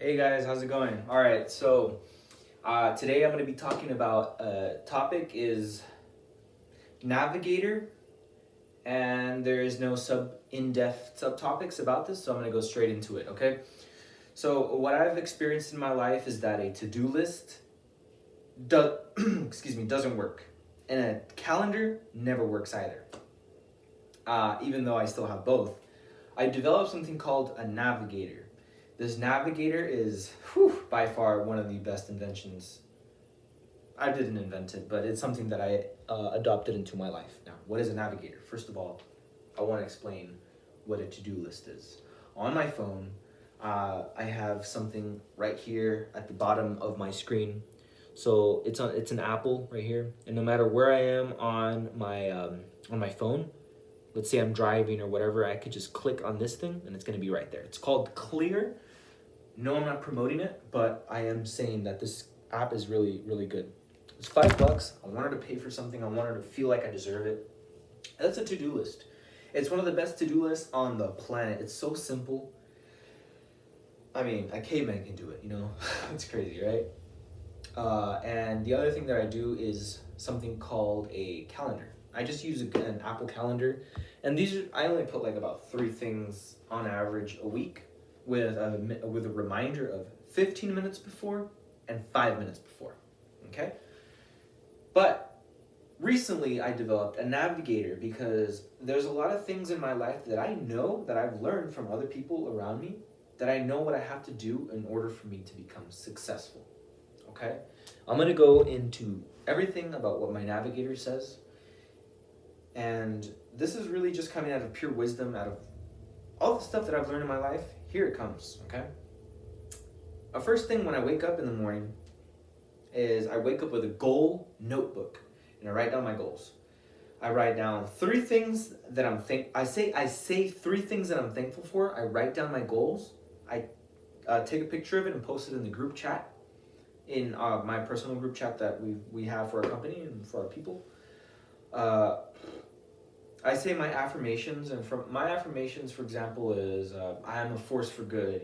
Hey guys, how's it going? All right, so today I'm going to be talking about topic is Navigator, and there is no in-depth subtopics about this, so I'm going to go straight into it. Okay. So what I've experienced in my life is that a to-do list does doesn't work, and a calendar never works either. Even though I still have both, I developed something called a Navigator. This Navigator is by far one of the best inventions. I didn't invent it, but it's something that I adopted into my life. Now, what is a Navigator? First of all, I want to explain what a to-do list is. On my phone, I have something right here at the bottom of my screen. So it's an Apple right here, and no matter where I am on my phone, let's say I'm driving or whatever, I could just click on this thing and it's going to be right there. It's called Clear. No, I'm not promoting it, but I am saying that this app is really, really good. It's $5. I wanted to pay for something. I wanted to feel like I deserve it. That's a to-do list. It's one of the best to-do lists on the planet. It's so simple. I mean, a caveman can do it, you know? It's crazy, right? And the other thing that I do is something called a calendar. I just use an Apple calendar, and I only put like about 3 things on average a week, with a reminder of 15 minutes before and 5 minutes before. Okay? But recently I developed a Navigator because there's a lot of things in my life that I know that I've learned from other people around me, that I know what I have to do in order for me to become successful. Okay? I'm going to go into everything about what my Navigator says. And this is really just coming out of pure wisdom, out of all the stuff that I've learned in my life. Here it comes, okay? A first thing when I wake up in the morning is I wake up with a goal notebook and I write down my goals. I write down 3 things that I say 3 things that I'm thankful for. I write down my goals. I take a picture of it and post it in the group chat, in my personal group chat that we have for our company and for our people. I say my affirmations, and from my affirmations, for example, is I am a force for good.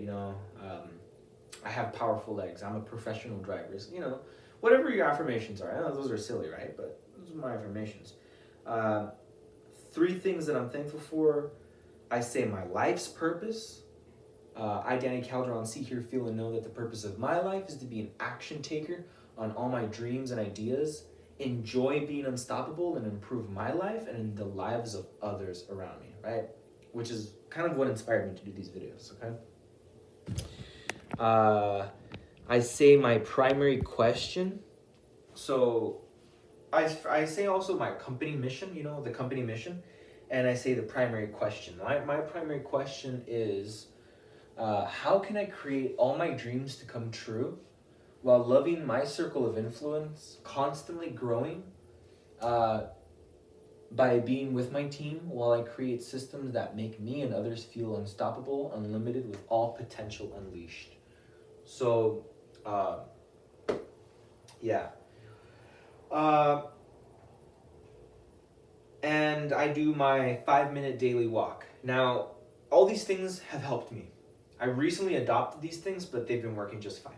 I have powerful legs. I'm a professional driver. Whatever your affirmations are. I know those are silly, right? But those are my affirmations. 3 things that I'm thankful for. I say my life's purpose. I, Danny Calderon, see, hear, feel, and know that the purpose of my life is to be an action taker on all my dreams and ideas, enjoy being unstoppable, and improve my life and the lives of others around me, right? Which is kind of what inspired me to do these videos, okay? I say my primary question. So I say also my company mission, the company mission, and I say the primary question. My primary question is, how can I create all my dreams to come true while loving my circle of influence, constantly growing by being with my team while I create systems that make me and others feel unstoppable, unlimited, with all potential unleashed. So, yeah. And I do my 5-minute daily walk. Now, all these things have helped me. I recently adopted these things, but they've been working just fine.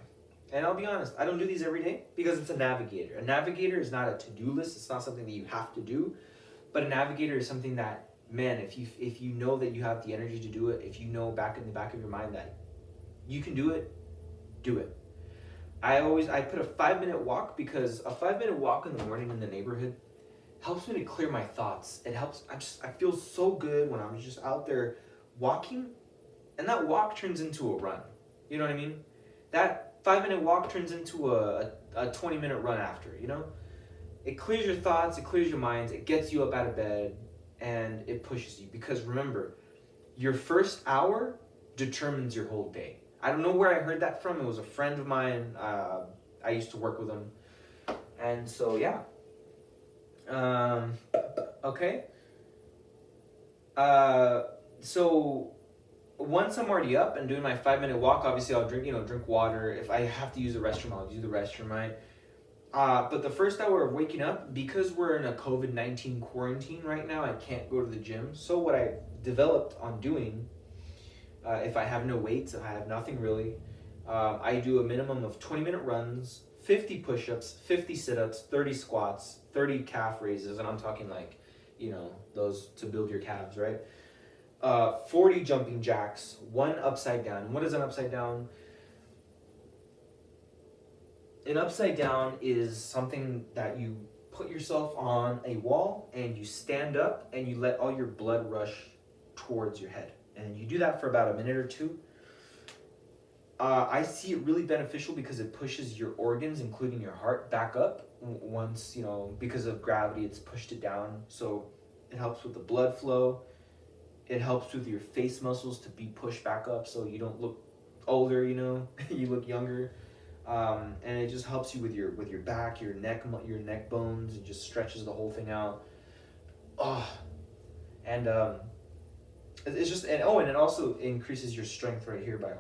And I'll be honest, I don't do these every day because it's a Navigator. A Navigator is not a to-do list. It's not something that you have to do. But a Navigator is something that, man, if you know that you have the energy to do it, if you know back in the back of your mind that you can do it, do it. I put a 5-minute walk because a 5-minute walk in the morning in the neighborhood helps me to clear my thoughts. It helps. I feel so good when I'm just out there walking, and that walk turns into a run. You know what I mean? That 5-minute walk turns into a 20-minute run after, It clears your thoughts, it clears your minds, it gets you up out of bed, and it pushes you. Because remember, your first hour determines your whole day. I don't know where I heard that from. It was a friend of mine. I used to work with him. And so, yeah. Okay. So once I'm already up and doing my 5-minute walk, obviously I'll drink water. If I have to use the restroom, I'll use the restroom, right? But the first hour of waking up, because we're in a COVID-19 quarantine right now, I can't go to the gym. So what I developed on doing, if I have no weights, if I have nothing really, I do a minimum of 20-minute runs, 50 push-ups, 50 sit-ups, 30 squats, 30 calf raises, and I'm talking like, those to build your calves, right? 40 jumping jacks, 1 upside down. And what is an upside down? An upside down is something that you put yourself on a wall and you stand up and you let all your blood rush towards your head. And you do that for about a minute or two. I see it really beneficial because it pushes your organs, including your heart, back up. Once, because of gravity, it's pushed it down. So it helps with the blood flow. It helps with your face muscles to be pushed back up so you don't look older, you look younger. And it just helps you with your back, your neck bones. It just stretches the whole thing out. And it's just and it also increases your strength right here by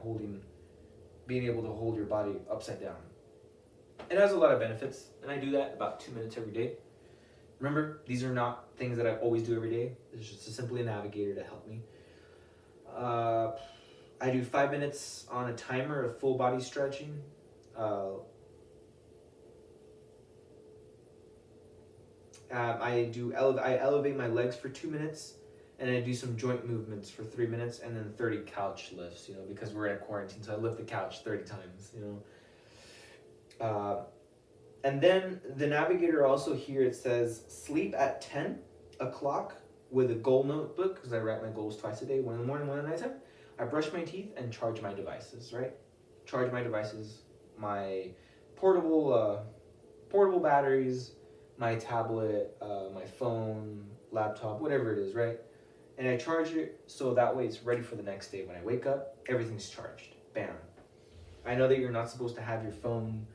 being able to hold your body upside down. It has a lot of benefits, and I do that about 2 minutes every day. Remember, these are not things that I always do every day. It's just simply a Navigator to help me. I do 5 minutes on a timer of full body stretching. I elevate my legs for 2 minutes, and I do some joint movements for 3 minutes, and then 30 couch lifts, because we're in a quarantine, so I lift the couch 30 times, And then the Navigator also here, it says sleep at 10 o'clock with a goal notebook, because I write my goals twice a day, one in the morning, one at nighttime. I brush my teeth and charge my devices, right? Charge my devices, my portable batteries, my tablet, my phone, laptop, whatever it is, right? And I charge it so that way it's ready for the next day. When I wake up, everything's charged. Bam. I know that you're not supposed to have your phone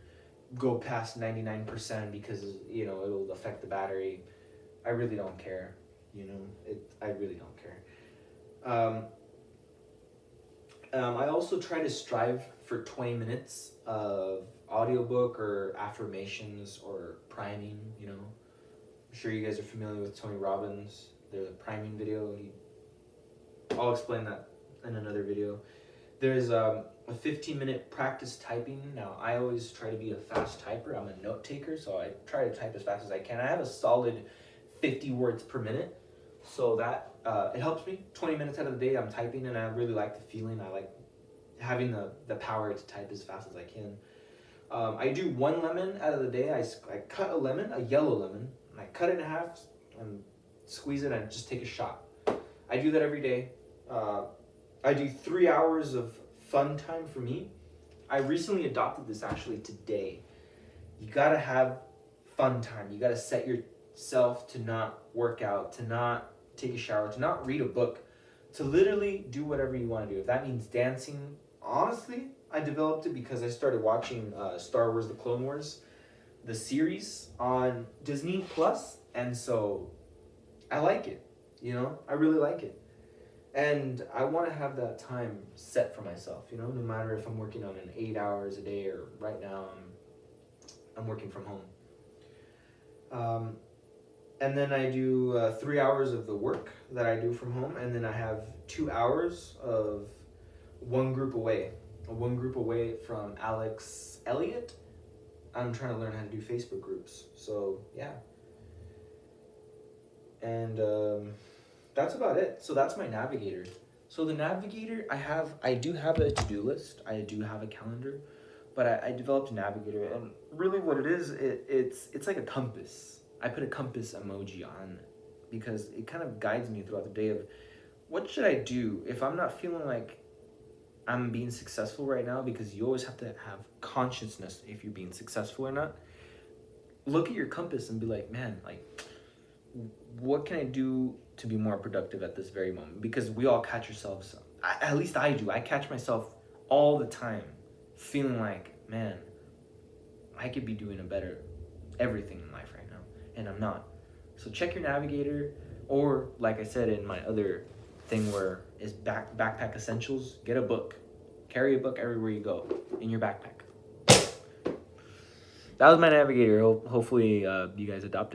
go past 99% because, it'll affect the battery. I really don't care. I really don't care. I also try to strive for 20 minutes of audiobook or affirmations or priming, I'm sure you guys are familiar with Tony Robbins. There's a priming video. I'll explain that in another video. There's a 15-minute practice typing. Now, I always try to be a fast typer. I'm a note taker, so I try to type as fast as I can. I have a solid 50 words per minute, so that it helps me. 20 minutes out of the day, I'm typing, and I really like the feeling. I like having the power to type as fast as I can. I do 1 lemon out of the day. I cut a lemon, a yellow lemon, and I cut it in half and squeeze it and just take a shot. I do that every day. I do 3 hours of fun time for me. I recently adopted this actually today. You gotta have fun time. You gotta set yourself to not work out, to not take a shower, to not read a book, to literally do whatever you want to do. If that means dancing, honestly, I developed it because I started watching Star Wars: The Clone Wars, the series on Disney Plus, and so I like it. I really like it. And I want to have that time set for myself, no matter if I'm working on an 8 hours a day or right now I'm working from home. And then I do 3 hours of the work that I do from home, and then I have 2 hours of one group away from Alex Elliott. I'm trying to learn how to do Facebook groups, so yeah. And that's about it. So that's my Navigator. So the Navigator, I do have a to-do list. I do have a calendar, but I developed a Navigator, and really what it is, it's like a compass. I put a compass emoji on because it kind of guides me throughout the day of what should I do if I'm not feeling like I'm being successful right now, because you always have to have consciousness if you're being successful or not. Look at your compass and be like, man, what can I do to be more productive at this very moment? Because we all catch ourselves, at least I do. I catch myself all the time feeling like, man, I could be doing everything in life right now, and I'm not. So check your Navigator, or like I said in my other thing where is backpack essentials, get a book. Carry a book everywhere you go in your backpack. That was my Navigator. Hopefully you guys adopt it.